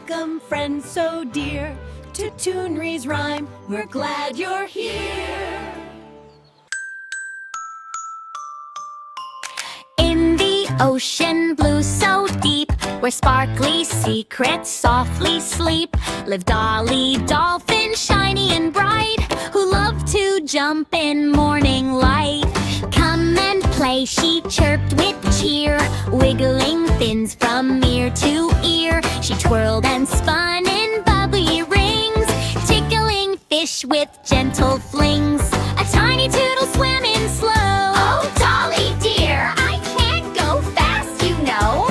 Welcome, friends so dear, to Toonriesrhyme. We're glad you're here. In the ocean blue so deep, where sparkly secrets softly sleep, live Dolly, Dolphin, shiny and bright, who love to jump in morning light. Come and play, she chirped with cheer, wiggling fins from ear to ear. She twirled and spun in bubbly rings, tickling fish with gentle flings. A tiny turtle swam in slow. Oh, Dolly dear, I can't go fast, you know.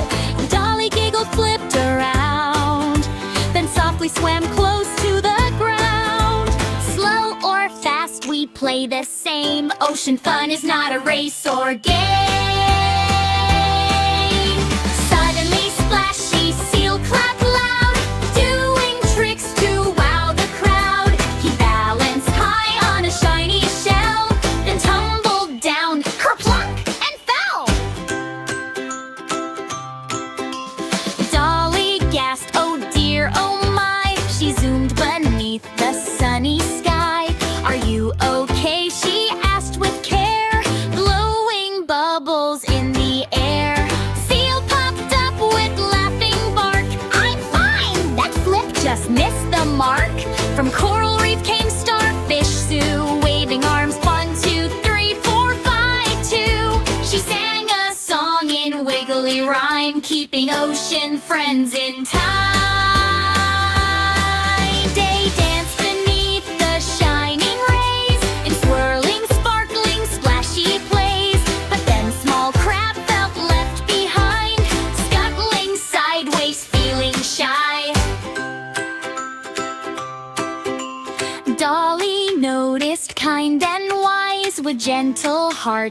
Dolly giggled, flipped around, then softly swam close to the ground. Slow or fast, we play the same. Ocean fun is not a race or game. Suddenly splashy seal clapped loud, doing tricks to wow the crowd. He balanced high on a shiny shell, then tumbled down, kerplunk, and fell. Dolly gasped, oh dear, oh my. She zoomed beneath the sunny sky. Are you okay? She asked with care, blowing bubbles in the air. Seal popped up with laughing bark. I'm fine! That flip just missed the mark. From coral reef came starfish Sue, waving arms 1, 2, 3, 4, 5, 2. She sang a song in wiggly rhyme, keeping ocean friends in time. They danced beneath the shining rays, in swirling, sparkling, splashy plays. But then small crab felt left behind, scuttling sideways, feeling shy. Dolly noticed, kind and wise, with gentle heart